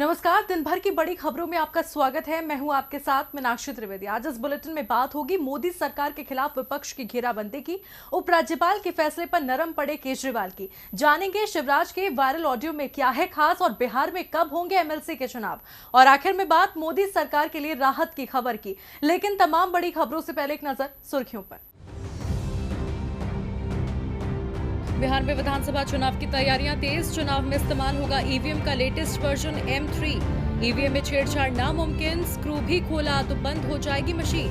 नमस्कार। दिन भर की बड़ी खबरों में आपका स्वागत है। मैं हूं आपके साथ मीनाक्षी त्रिवेदी। आज इस बुलेटिन में बात होगी मोदी सरकार के खिलाफ विपक्ष की घेराबंदी की, उपराज्यपाल के फैसले पर नरम पड़े केजरीवाल की, जानेंगे शिवराज के वायरल ऑडियो में क्या है खास और बिहार में कब होंगे एमएलसी के चुनाव, और आखिर में बात मोदी सरकार के लिए राहत की खबर की। लेकिन तमाम बड़ी खबरों से पहले एक नजर सुर्खियों पर। बिहार में विधानसभा चुनाव की तैयारियां तेज। चुनाव में इस्तेमाल होगा ईवीएम का लेटेस्ट वर्जन M3। ईवीएम में छेड़छाड़ नामुमकिन, स्क्रू भी खोला तो बंद हो जाएगी मशीन।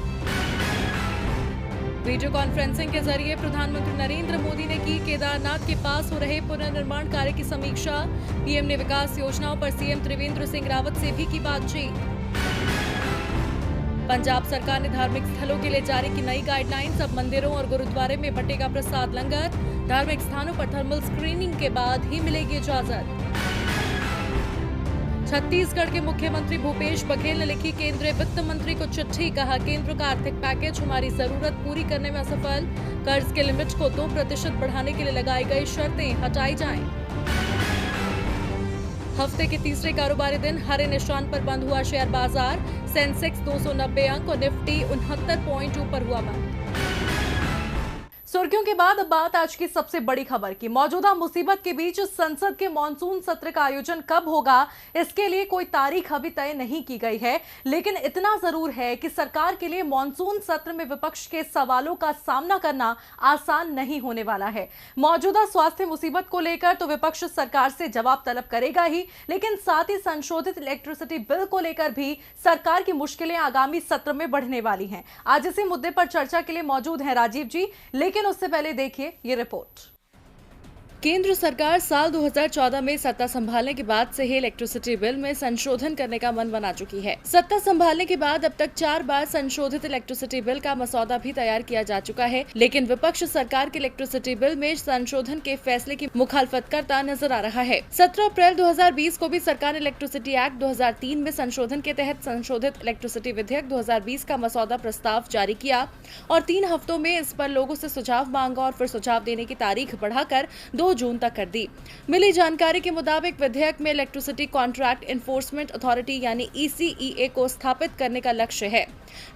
वीडियो कॉन्फ्रेंसिंग के जरिए प्रधानमंत्री नरेंद्र मोदी ने की केदारनाथ के पास हो रहे पुनर्निर्माण कार्य की समीक्षा। पीएम ने विकास योजनाओं पर सीएम त्रिवेंद्र सिंह रावत से भी की बातचीत। पंजाब सरकार ने धार्मिक स्थलों के लिए जारी की नई गाइडलाइंस। अब मंदिरों और गुरुद्वारे में बटेगा प्रसाद लंगर। धार्मिक स्थानों पर थर्मल स्क्रीनिंग के बाद ही मिलेगी इजाजत। छत्तीसगढ़ के मुख्यमंत्री भूपेश बघेल ने लिखी केंद्रीय वित्त मंत्री को चिट्ठी। कहा, केंद्र का आर्थिक पैकेज हमारी जरूरत पूरी करने में असफल। कर्ज के लिमिट को 2% बढ़ाने के लिए लगाई गई शर्तें हटाई जाएं। हफ्ते के तीसरे कारोबारी दिन हरे निशान पर बंद हुआ शेयर बाजार। सेंसेक्स 290 अंक और निफ्टी 69 पॉइंट ऊपर हुआ बंद। सुर्खियों के बाद अब बात आज की सबसे बड़ी खबर की। मौजूदा मुसीबत के बीच संसद के मॉनसून सत्र का आयोजन कब होगा, इसके लिए कोई तारीख अभी तय नहीं की गई है। लेकिन इतना जरूर है कि सरकार के लिए मॉनसून सत्र में विपक्ष के सवालों का सामना करना आसान नहीं होने वाला है। मौजूदा स्वास्थ्य मुसीबत को लेकर तो विपक्ष सरकार से जवाब तलब करेगा ही, लेकिन साथ ही संशोधित इलेक्ट्रिसिटी बिल को लेकर भी सरकार की मुश्किलें आगामी सत्र में बढ़ने वाली हैं। आज इसी मुद्दे पर चर्चा के लिए मौजूद हैं राजीव जी, लेकिन उससे पहले देखिए ये रिपोर्ट। केंद्र सरकार साल 2014 में सत्ता संभालने के बाद से ही इलेक्ट्रिसिटी बिल में संशोधन करने का मन बना चुकी है। सत्ता संभालने के बाद अब तक 4 बार संशोधित इलेक्ट्रिसिटी बिल का मसौदा भी तैयार किया जा चुका है, लेकिन विपक्ष सरकार के इलेक्ट्रिसिटी बिल में संशोधन के फैसले की मुखालफत करता नजर आ रहा है। 17 अप्रैल 2020 को भी सरकार ने इलेक्ट्रिसिटी एक्ट 2003 में संशोधन के तहत संशोधित इलेक्ट्रिसिटी विधेयक 2020 का मसौदा प्रस्ताव जारी किया और 3 हफ्तों में इस पर लोगों से सुझाव मांगा और फिर सुझाव देने की तारीख बढ़ाकर 2 जून तक कर दी। मिली जानकारी के मुताबिक विधेयक में इलेक्ट्रिसिटी कॉन्ट्रैक्ट एनफोर्समेंट अथॉरिटी यानी ECEA को स्थापित करने का लक्ष्य है,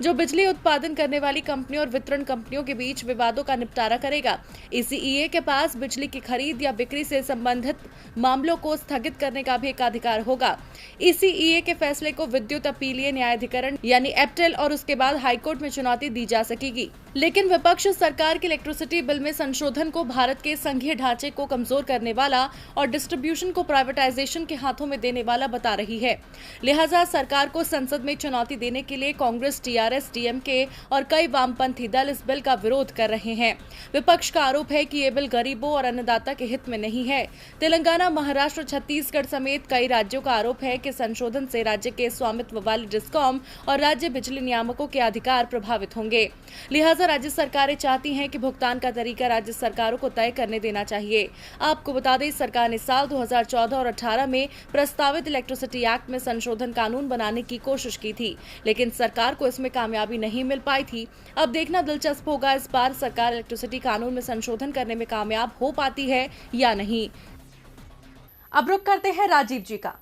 जो बिजली उत्पादन करने वाली कंपनियों और वितरण कंपनियों के बीच विवादों का निपटारा करेगा। ECEA के पास बिजली की खरीद या बिक्री से संबंधित मामलों को स्थगित करने का भी एकाधिकार होगा। ECEA के फैसले को विद्युत अपीलीय न्यायाधिकरण यानी एप्टेल और उसके बाद हाईकोर्ट में चुनौती दी जा सकेगी। लेकिन विपक्ष सरकार के इलेक्ट्रिसिटी बिल में संशोधन को भारत के संघीय ढांचे को कमजोर करने वाला और डिस्ट्रीब्यूशन को प्राइवेटाइजेशन के हाथों में देने वाला बता रही है। लिहाजा सरकार को संसद में चुनौती देने के लिए कांग्रेस, TRS, DMK और कई वामपंथी दल इस बिल का विरोध कर रहे हैं। विपक्ष का आरोप है कि ये बिल गरीबों और अन्नदाता के हित में नहीं है। तेलंगाना, महाराष्ट्र, छत्तीसगढ़ समेत कई राज्यों का आरोप है कि संशोधन से राज्य के स्वामित्व वाली डिस्कॉम और राज्य बिजली नियामकों के अधिकार प्रभावित होंगे। लिहाजा राज्य सरकारें चाहती हैं कि भुगतान का तरीका राज्य सरकारों को तय करने देना चाहिए। आपको बता दें, सरकार ने साल 2014 और 18 में प्रस्तावित इलेक्ट्रिसिटी एक्ट में संशोधन कानून बनाने की कोशिश की थी, लेकिन सरकार को इसमें कामयाबी नहीं मिल पाई थी। अब देखना दिलचस्प होगा इस बार सरकार इलेक्ट्रिसिटी कानून में संशोधन करने में कामयाब हो पाती है या नहीं। अब रुक करते हैं राजीव जी का।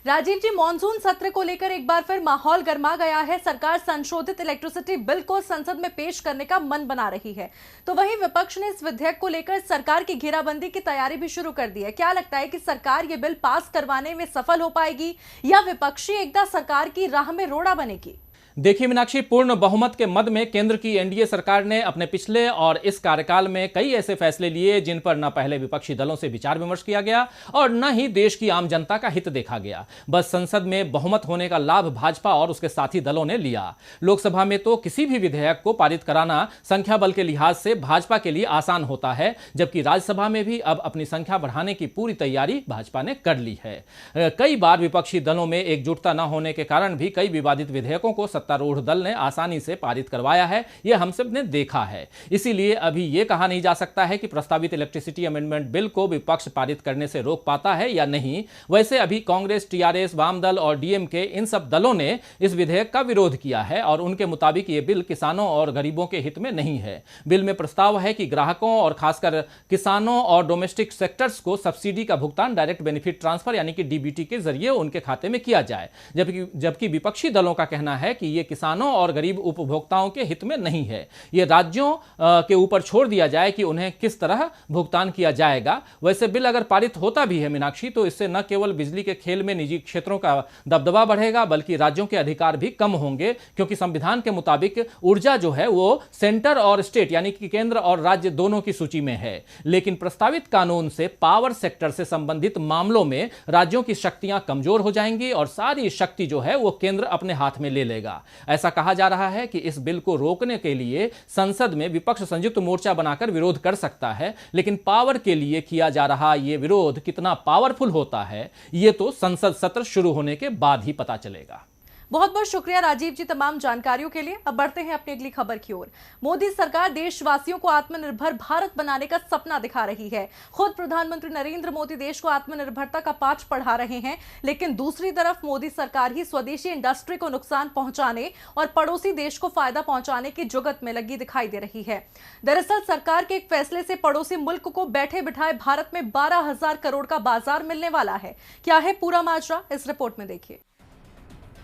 राजीव जी, मॉनसून सत्र को लेकर एक बार फिर माहौल गर्मा गया है। सरकार संशोधित इलेक्ट्रिसिटी बिल को संसद में पेश करने का मन बना रही है, तो वहीं विपक्ष ने इस विधेयक को लेकर सरकार की घेराबंदी की तैयारी भी शुरू कर दी है। क्या लगता है कि सरकार ये बिल पास करवाने में सफल हो पाएगी या विपक्षी एकता सरकार की राह में रोड़ा बनेगी? देखिए मीनाक्षी, पूर्ण बहुमत के मद में केंद्र की एनडीए सरकार ने अपने पिछले और इस कार्यकाल में कई ऐसे फैसले लिए जिन पर न पहले विपक्षी दलों से विचार विमर्श किया गया और न ही देश की आम जनता का हित देखा गया। बस संसद में बहुमत होने का लाभ भाजपा और उसके साथी दलों ने लिया। लोकसभा में तो किसी भी विधेयक को पारित कराना संख्या बल के लिहाज से भाजपा के लिए आसान होता है, जबकि राज्यसभा में भी अब अपनी संख्या बढ़ाने की पूरी तैयारी भाजपा ने कर ली है। कई बार विपक्षी दलों में एकजुटता न होने के कारण भी कई विवादित विधेयकों को सत्तारूढ़ दल ने आसानी से पारित करवाया है, यह हम सब ने देखा है। इसीलिए अभी यह कहा नहीं जा सकता है कि प्रस्तावित इलेक्ट्रिसिटी अमेंडमेंट बिल को विपक्ष पारित करने से रोक पाता है या नहीं। वैसे अभी कांग्रेस, टीआरएस, वाम दल और डीएमके इन सब दलों ने इस विधेयक का विरोध किया है और उनके मुताबिक यह बिल किसानों और गरीबों के हित में नहीं है। बिल में प्रस्ताव है कि ग्राहकों और खासकर किसानों और डोमेस्टिक सेक्टर्स को सब्सिडी का भुगतान डायरेक्ट बेनिफिट ट्रांसफर यानी कि डीबीटी के जरिए उनके खाते में किया जाए, जबकि विपक्षी दलों का कहना है कि यह किसानों और गरीब उपभोक्ताओं के हित में नहीं है। यह राज्यों के ऊपर छोड़ दिया जाए कि उन्हें किस तरह भुगतान किया जाएगा। वैसे बिल अगर पारित होता भी है मीनाक्षी, तो इससे न केवल बिजली के खेल में निजी क्षेत्रों का दबदबा बढ़ेगा बल्कि राज्यों के अधिकार भी कम होंगे, क्योंकि संविधान के मुताबिक ऊर्जा जो है वो सेंटर और स्टेट यानी कि केंद्र और राज्य दोनों की सूची में है। लेकिन प्रस्तावित कानून से पावर सेक्टर से संबंधित मामलों में राज्यों की शक्तियां कमजोर हो जाएंगी और सारी शक्ति जो है वो केंद्र अपने हाथ में ले लेगा। ऐसा कहा जा रहा है कि इस बिल को रोकने के लिए संसद में विपक्ष संयुक्त मोर्चा बनाकर विरोध कर सकता है, लेकिन पावर के लिए किया जा रहा यह विरोध कितना पावरफुल होता है यह तो संसद सत्र शुरू होने के बाद ही पता चलेगा। बहुत बहुत शुक्रिया राजीव जी तमाम जानकारियों के लिए। अब बढ़ते हैं अपनी अगली खबर की ओर। मोदी सरकार देशवासियों को आत्मनिर्भर भारत बनाने का सपना दिखा रही है। खुद प्रधानमंत्री नरेंद्र मोदी देश को आत्मनिर्भरता का पाठ पढ़ा रहे हैं, लेकिन दूसरी तरफ मोदी सरकार ही स्वदेशी इंडस्ट्री को नुकसान पहुंचाने और पड़ोसी देश को फायदा पहुंचाने की जुगत में लगी दिखाई दे रही है। दरअसल सरकार के एक फैसले से पड़ोसी मुल्क को बैठे बिठाए भारत में 12,000 करोड़ का बाजार मिलने वाला है। क्या है पूरा माजरा, इस रिपोर्ट में देखिए।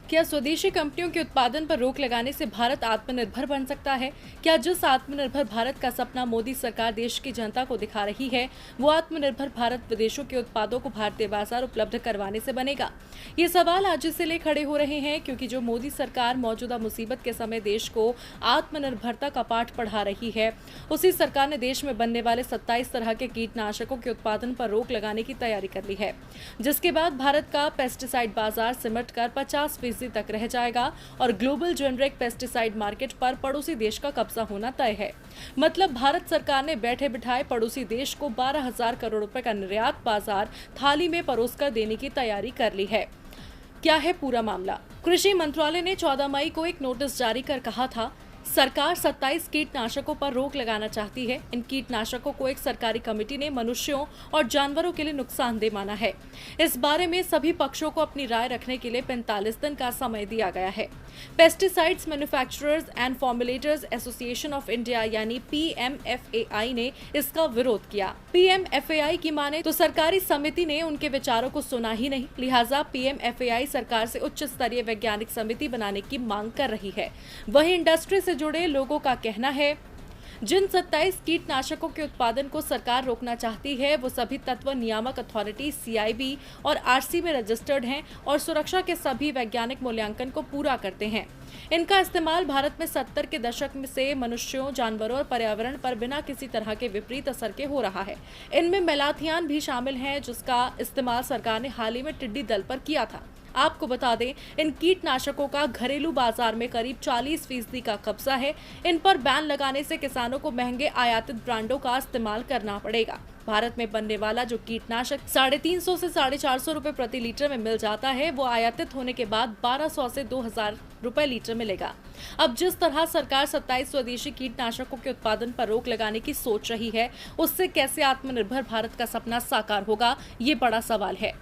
क्या स्वदेशी कंपनियों के उत्पादन पर रोक लगाने से भारत आत्मनिर्भर बन सकता है? क्या जिस आत्मनिर्भर भारत का सपना मोदी सरकार देश की जनता को दिखा रही है, वो आत्मनिर्भर भारत विदेशों के उत्पादों को भारतीय बाजार उपलब्ध करवाने से बनेगा? ये सवाल आज इसलिए खड़े हो रहे हैं क्योंकि जो मोदी सरकार मौजूदा मुसीबत के समय देश को आत्मनिर्भरता का पाठ पढ़ा रही है, उसी सरकार ने देश में बनने वाले 27 तरह के कीटनाशकों के उत्पादन पर रोक लगाने की तैयारी कर ली है, जिसके बाद भारत का पेस्टिसाइड बाजार सिमट कर 50% तक रह जाएगा और ग्लोबल जेनेरिक पेस्टिसाइड मार्केट पर पड़ोसी देश का कब्जा होना तय है। मतलब भारत सरकार ने बैठे बिठाए पड़ोसी देश को 12,000 करोड़ रुपए का निर्यात बाजार थाली में परोसकर देने की तैयारी कर ली है। क्या है पूरा मामला? कृषि मंत्रालय ने 14 मई को एक नोटिस जारी कर कहा था, सरकार 27 कीटनाशकों पर रोक लगाना चाहती है। इन कीटनाशकों को एक सरकारी कमेटी ने मनुष्यों और जानवरों के लिए नुकसानदेह माना है। इस बारे में सभी पक्षों को अपनी राय रखने के लिए 45 दिन का समय दिया गया है। Pesticides manufacturers and formulators association of India यानी PMFAI ने इसका विरोध किया। PMFAI की माने तो सरकारी समिति ने उनके विचारों को सुना ही नहीं, लिहाजा PMFAI सरकार से उच्च स्तरीय वैज्ञानिक समिति बनाने की मांग कर रही है। वहीं इंडस्ट्री से जुड़े लोगों का कहना है, जिन 27 कीटनाशकों के उत्पादन को सरकार रोकना चाहती है वो सभी तत्व नियामक अथॉरिटी CIB और RC में रजिस्टर्ड हैं और सुरक्षा के सभी वैज्ञानिक मूल्यांकन को पूरा करते हैं। इनका इस्तेमाल भारत में 70 के दशक में से मनुष्यों, जानवरों और पर्यावरण पर बिना किसी तरह के विपरीत असर के हो रहा है। इनमें मेलाथियान भी शामिल है, जिसका इस्तेमाल सरकार ने हाल ही में टिड्डी दल पर किया था। आपको बता दें, इन कीटनाशकों का घरेलू बाजार में करीब 40% का कब्जा है। इन पर बैन लगाने से किसानों को महंगे आयातित ब्रांडों का इस्तेमाल करना पड़ेगा। भारत में बनने वाला जो कीटनाशक 350 से 450 रुपए प्रति लीटर में मिल जाता है, वो आयातित होने के बाद 1200 से 2000 रुपए लीटर मिलेगा। अब जिस तरह सरकार 27 स्वदेशी कीटनाशकों के उत्पादन पर रोक लगाने की सोच रही है, उससे कैसे आत्मनिर्भर भारत का सपना साकार होगा, ये बड़ा सवाल है।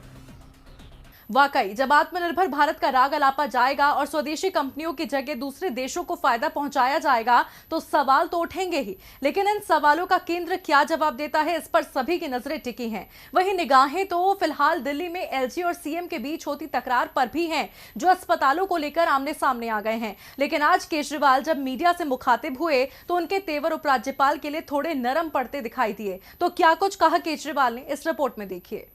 वाकई जब आत्मनिर्भर भारत का राग अलापा जाएगा और स्वदेशी कंपनियों की जगह दूसरे देशों को फायदा पहुंचाया जाएगा तो सवाल तो उठेंगे ही, लेकिन इन सवालों का केंद्र क्या जवाब देता है, इस पर सभी की नजरें टिकी हैं। वहीं निगाहें तो फिलहाल दिल्ली में LG और CM के बीच होती तकरार पर भी हैं, जो अस्पतालों को लेकर आमने सामने आ गए हैं। लेकिन आज केजरीवाल जब मीडिया से मुखातिब हुए तो उनके तेवर उपराज्यपाल के लिए थोड़े नरम पड़ते दिखाई दिए। तो क्या कुछ कहा केजरीवाल ने, इस रिपोर्ट में देखिए।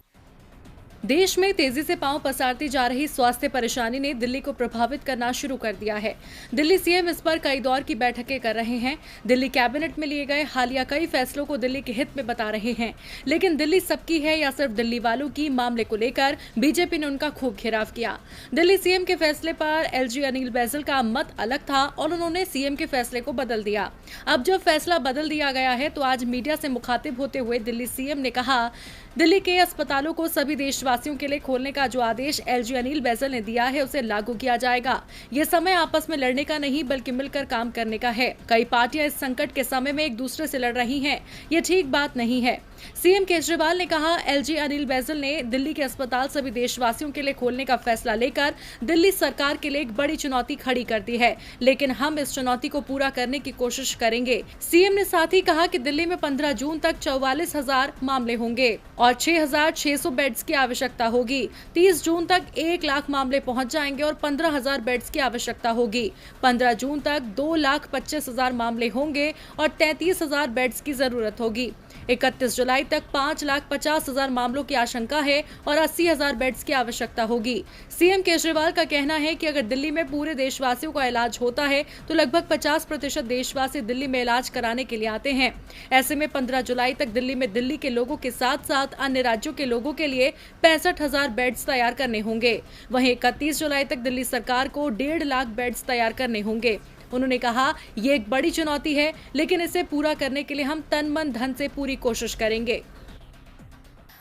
देश में तेजी से पांव पसारती जा रही स्वास्थ्य परेशानी ने दिल्ली को प्रभावित करना शुरू कर दिया है। दिल्ली CM इस पर कई दौर की बैठकें कर रहे हैं। दिल्ली कैबिनेट में लिए गए हालिया कई फैसलों को दिल्ली के हित में बता रहे हैं, लेकिन दिल्ली सबकी है या सिर्फ दिल्ली वालों की, मामले को लेकर बीजेपी ने उनका खूब घेराव किया। दिल्ली CM के फैसले पर LG अनिल बैजल का मत अलग था और उन्होंने CM के फैसले को बदल दिया। अब जब फैसला बदल दिया गया है तो आज मीडिया से मुखातिब होते हुए दिल्ली CM ने कहा, दिल्ली के अस्पतालों को सभी देशवासी देशवासियों के लिए खोलने का जो आदेश एलजी अनिल बैजल ने दिया है उसे लागू किया जाएगा। ये समय आपस में लड़ने का नहीं बल्कि मिलकर काम करने का है। कई पार्टियां इस संकट के समय में एक दूसरे से लड़ रही हैं, ये ठीक बात नहीं है। सीएम केजरीवाल ने कहा, एलजी अनिल बैजल ने दिल्ली के अस्पताल सभी देशवासियों के लिए खोलने का फैसला लेकर दिल्ली सरकार के लिए एक बड़ी चुनौती खड़ी कर दी है, लेकिन हम इस चुनौती को पूरा करने की कोशिश करेंगे। सीएम ने साथ ही कहा कि दिल्ली में 15 जून तक 44,000 मामले होंगे और 6,600 बेड्स की आवश्यकता होगी। 30 जून तक 1 लाख मामले पहुंच जाएंगे और 15,000 बेड्स की आवश्यकता होगी। 15 जून तक 2,25,000 मामले होंगे और 33,000 बेड्स की जरूरत होगी। 31 जुलाई तक 5,50,000 मामलों की आशंका है और 80,000 बेड्स की आवश्यकता होगी। सीएम केजरीवाल का कहना है कि अगर दिल्ली में पूरे देशवासियों का इलाज होता है तो लगभग 50% देशवासी दिल्ली में इलाज कराने के लिए आते हैं। ऐसे में 15 जुलाई तक दिल्ली में दिल्ली के लोगों के साथ साथ अन्य राज्यों के लोगों के लिए 65,000 बेड्स तैयार करने होंगे। वहीं 31 जुलाई तक दिल्ली सरकार को 1.5 लाख बेड्स तैयार करने होंगे। उन्होंने कहा, ये एक बड़ी चुनौती है, लेकिन इसे पूरा करने के लिए हम तन मन धन से पूरी कोशिश करेंगे।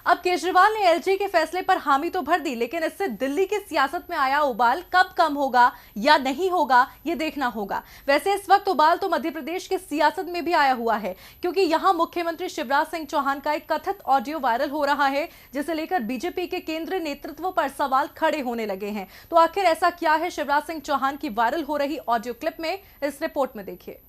अब केजरीवाल ने एलजी के फैसले पर हामी तो भर दी, लेकिन इससे दिल्ली की सियासत में आया उबाल कब कम होगा या नहीं होगा ये देखना होगा। वैसे इस वक्त उबाल तो मध्य प्रदेश की सियासत में भी आया हुआ है, क्योंकि यहां मुख्यमंत्री शिवराज सिंह चौहान का एक कथित ऑडियो वायरल हो रहा है, जिसे लेकर बीजेपी के केंद्रीय नेतृत्व पर सवाल खड़े होने लगे हैं। तो आखिर ऐसा क्या है शिवराज सिंह चौहान की वायरल हो रही ऑडियो क्लिप में, इस रिपोर्ट में देखिए।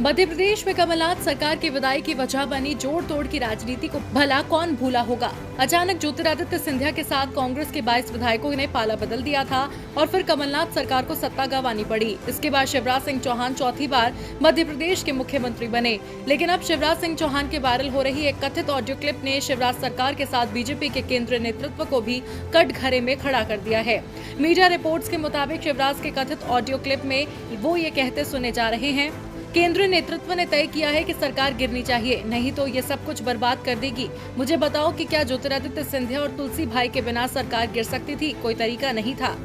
मध्य प्रदेश में कमलनाथ सरकार की विदाई की वजह बनी जोड़ तोड़ की राजनीति को भला कौन भूला होगा। अचानक ज्योतिरादित्य सिंधिया के साथ कांग्रेस के 22 विधायकों ने पाला बदल दिया था और फिर कमलनाथ सरकार को सत्ता गंवानी पड़ी। इसके बाद शिवराज सिंह चौहान चौथी बार मध्य प्रदेश के मुख्यमंत्री बने। लेकिन अब शिवराज सिंह चौहान के वायरल हो रही एक कथित ऑडियो क्लिप ने शिवराज सरकार के साथ बीजेपी के केंद्रीय नेतृत्व को भी कटघरे में खड़ा कर दिया है। मीडिया रिपोर्ट्स के मुताबिक शिवराज के कथित ऑडियो क्लिप में वो ये कहते सुने जा रहे हैं, केंद्रीय नेतृत्व ने तय किया है कि सरकार गिरनी चाहिए, नहीं तो ये सब कुछ बर्बाद कर देगी। मुझे बताओ कि क्या ज्योतिरादित्य सिंधिया और तुलसी भाई के बिना सरकार गिर सकती थी? कोई तरीका नहीं था।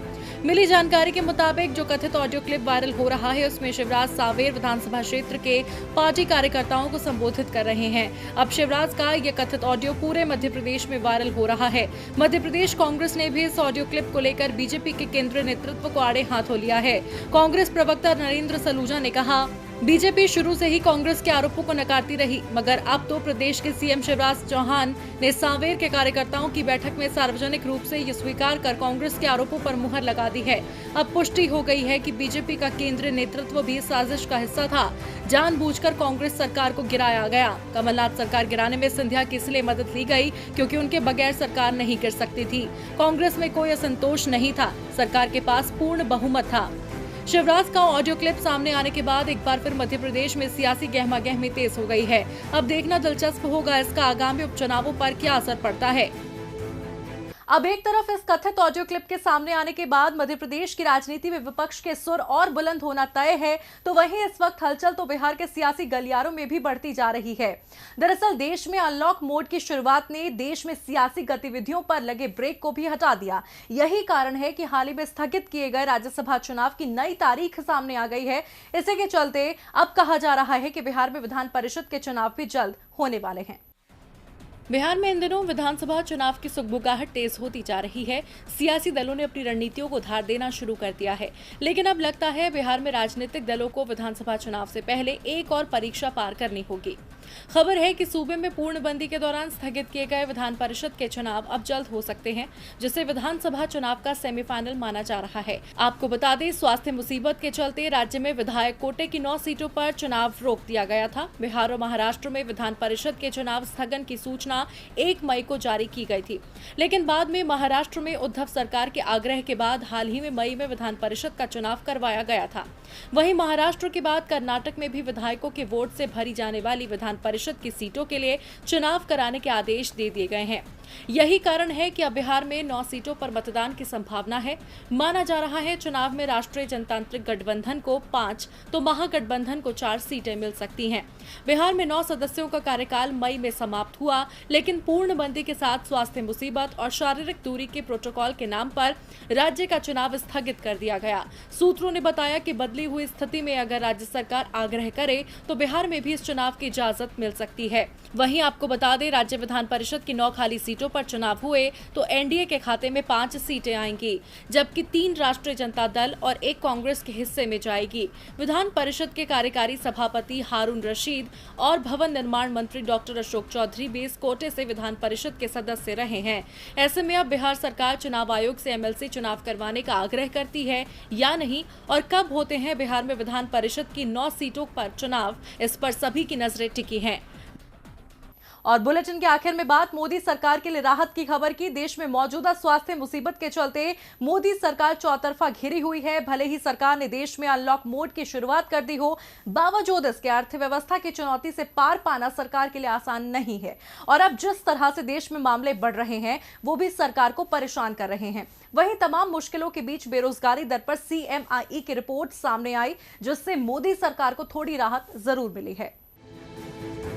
मिली जानकारी के मुताबिक जो कथित ऑडियो क्लिप वायरल हो रहा है उसमें शिवराज सांवेर विधानसभा क्षेत्र के पार्टी कार्यकर्ताओं को संबोधित कर रहे हैं। अब शिवराज का ये कथित ऑडियो पूरे मध्य प्रदेश में वायरल हो रहा है। मध्य प्रदेश कांग्रेस ने भी इस ऑडियो क्लिप को लेकर बीजेपी के केंद्रीय नेतृत्व को आड़े हाथों लिया है। कांग्रेस प्रवक्ता नरेंद्र सलूजा ने कहा, बीजेपी शुरू से ही कांग्रेस के आरोपों को नकारती रही, मगर अब तो प्रदेश के सीएम शिवराज चौहान ने सांवेर के कार्यकर्ताओं की बैठक में सार्वजनिक रूप से ये स्वीकार कर कांग्रेस के आरोपों पर मुहर लगा दी है। अब पुष्टि हो गई है कि बीजेपी का केंद्रीय नेतृत्व भी साजिश का हिस्सा था। जानबूझकर कांग्रेस सरकार को गिराया गया। कमलनाथ सरकार गिराने में सिंधिया की इसलिए मदद ली गई क्योंकि उनके बगैर सरकार नहीं गिर सकती थी। कांग्रेस में कोई असंतोष नहीं था, सरकार के पास पूर्ण बहुमत था। शिवराज का ऑडियो क्लिप सामने आने के बाद एक बार फिर मध्य प्रदेश में सियासी गहमागहमी तेज हो गई है। अब देखना दिलचस्प होगा इसका आगामी उपचुनावों पर क्या असर पड़ता है। अब एक तरफ इस कथित ऑडियो क्लिप के सामने आने के बाद मध्य प्रदेश की राजनीति में विपक्ष के सुर और बुलंद होना तय है, तो वहीं इस वक्त हलचल तो बिहार के सियासी गलियारों में भी बढ़ती जा रही है। दरअसल देश में अनलॉक मोड की शुरुआत ने देश में सियासी गतिविधियों पर लगे ब्रेक को भी हटा दिया। यही कारण है कि हाल ही में स्थगित किए गए राज्यसभा चुनाव की नई तारीख सामने आ गई है। इसी के चलते अब कहा जा रहा है कि बिहार में विधान परिषद के चुनाव भी जल्द होने वाले हैं। बिहार में इन दिनों विधानसभा चुनाव की सुगबुगाहट तेज होती जा रही है। सियासी दलों ने अपनी रणनीतियों को धार देना शुरू कर दिया है, लेकिन अब लगता है बिहार में राजनीतिक दलों को विधानसभा चुनाव से पहले एक और परीक्षा पार करनी होगी। खबर है कि सूबे में पूर्णबंदी के दौरान स्थगित किए गए विधान परिषद के चुनाव अब जल्द हो सकते हैं, जिसे विधानसभा चुनाव का सेमीफाइनल माना जा रहा है। आपको बता दें, स्वास्थ्य मुसीबत के चलते राज्य में विधायक कोटे की 9 सीटों पर चुनाव रोक दिया गया था। बिहार और महाराष्ट्र में विधान परिषद के चुनाव स्थगन की सूचना 1 मई को जारी की गई थी, लेकिन बाद में महाराष्ट्र में उद्धव सरकार के आग्रह के बाद हाल ही में मई में विधान परिषद का चुनाव करवाया गया था। वहीं महाराष्ट्र के बाद कर्नाटक में भी विधायकों के वोट से भरी जाने वाली विधान परिषद की सीटों के लिए चुनाव कराने के आदेश दे दिए गए हैं। यही कारण है कि अब बिहार में 9 सीटों पर मतदान की संभावना है। माना जा रहा है चुनाव में राष्ट्रीय जनतांत्रिक गठबंधन को 5 तो महागठबंधन को 4 सीटें मिल सकती हैं। बिहार में 9 सदस्यों का कार्यकाल मई में समाप्त हुआ, लेकिन पूर्णबंदी के साथ स्वास्थ्य मुसीबत और शारीरिक दूरी के प्रोटोकॉल के नाम पर राज्य का चुनाव स्थगित कर दिया गया। सूत्रों ने बताया कि बदली हुई स्थिति में अगर राज्य सरकार आग्रह करे तो बिहार में भी इस चुनाव की इजाजत मिल सकती है। वहीं आपको बता दें, राज्य विधान परिषद की 9 खाली सीटों सीटों पर चुनाव हुए तो एनडीए के खाते में 5 सीटें आएंगी, जबकि 3 राष्ट्रीय जनता दल और 1 कांग्रेस के हिस्से में जाएगी। विधान परिषद के कार्यकारी सभापति हारून रशीद और भवन निर्माण मंत्री डॉक्टर अशोक चौधरी भी इस कोटे से विधान परिषद के सदस्य रहे हैं। ऐसे में अब बिहार सरकार चुनाव आयोग से एमएलसी चुनाव करवाने का आग्रह करती है या नहीं, और कब होते हैं बिहार में विधान परिषद की 9 सीटों पर चुनाव, इस पर सभी की नजरें टिकी हैं। और बुलेटिन के आखिर में बात मोदी सरकार के लिए राहत की खबर की। देश में मौजूदा स्वास्थ्य मुसीबत के चलते मोदी सरकार चौतरफा घिरी हुई है। भले ही सरकार ने देश में अनलॉक मोड की शुरुआत कर दी हो, बावजूद इसके अर्थव्यवस्था की चुनौती से पार पाना सरकार के लिए आसान नहीं है। और अब जिस तरह से देश में मामले बढ़ रहे हैं वो भी सरकार को परेशान कर रहे हैं। वहीं तमाम मुश्किलों के बीच बेरोजगारी दर पर CMIE की रिपोर्ट सामने आई, जिससे मोदी सरकार को थोड़ी राहत जरूर मिली है।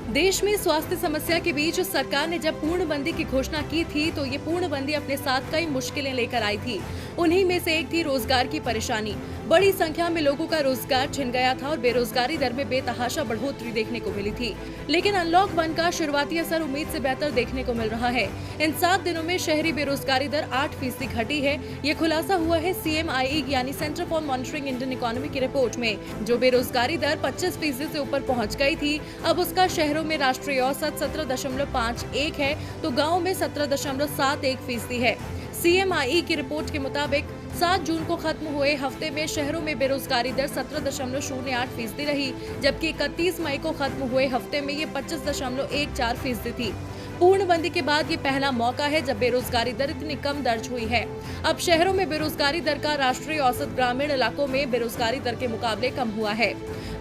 देश में स्वास्थ्य समस्या के बीच सरकार ने जब पूर्णबंदी की घोषणा की थी तो ये पूर्णबंदी अपने साथ कई मुश्किलें लेकर आई थी। उन्हीं में से एक थी रोजगार की परेशानी। बड़ी संख्या में लोगों का रोजगार छिन गया था और बेरोजगारी दर में बेतहाशा बढ़ोतरी देखने को मिली थी। लेकिन अनलॉक 1 का शुरुआती असर उम्मीद से बेहतर देखने को मिल रहा है। इन 7 दिनों में शहरी बेरोजगारी दर 8% घटी है। ये खुलासा हुआ है CMIE यानी centre for monitoring Indian economy की रिपोर्ट में। जो बेरोजगारी दर 25% से ऊपर पहुँच गई थी, अब उसका शहरों में राष्ट्रीय औसत 17.51 है तो गाँव में 17.71% है। CMIE की रिपोर्ट के मुताबिक 7 जून को खत्म हुए हफ्ते में शहरों में बेरोजगारी दर 17.08% रही, जबकि 31 मई को खत्म हुए हफ्ते में ये 25.14% थी। पूर्णबंदी के बाद ये पहला मौका है जब बेरोजगारी दर इतनी कम दर्ज हुई है। अब शहरों में बेरोजगारी दर का राष्ट्रीय औसत ग्रामीण इलाकों में बेरोजगारी दर के मुकाबले कम हुआ है।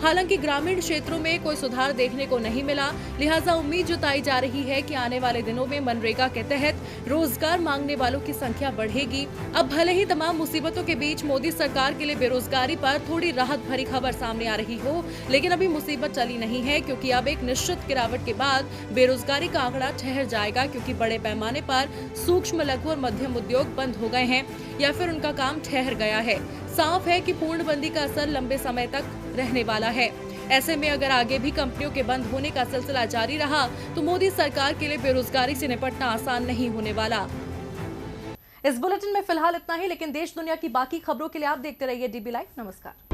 हालांकि ग्रामीण क्षेत्रों में कोई सुधार देखने को नहीं मिला, लिहाजा उम्मीद जताई जा रही है कि आने वाले दिनों में मनरेगा के तहत रोजगार मांगने वालों की संख्या बढ़ेगी। अब भले ही तमाम मुसीबतों के बीच मोदी सरकार के लिए बेरोजगारी पर थोड़ी राहत भरी खबर सामने आ रही हो, लेकिन अभी मुसीबत चली नहीं है, क्योंकि अब एक निश्चित गिरावट के बाद बेरोजगारी का आंकड़ा ठहर जाएगा, क्योंकि बड़े पैमाने पर सूक्ष्म, लघु और मध्यम उद्योग बंद हो गए हैं या फिर उनका काम ठहर गया है। साफ है कि पूर्णबंदी का असर लंबे समय तक रहने वाला है। ऐसे में अगर आगे भी कंपनियों के बंद होने का सिलसिला जारी रहा तो मोदी सरकार के लिए बेरोजगारी से निपटना आसान नहीं होने वाला। इस बुलेटिन में फिलहाल इतना ही, लेकिन देश दुनिया की बाकी खबरों के लिए आप देखते रहिए DB लाइव। नमस्कार।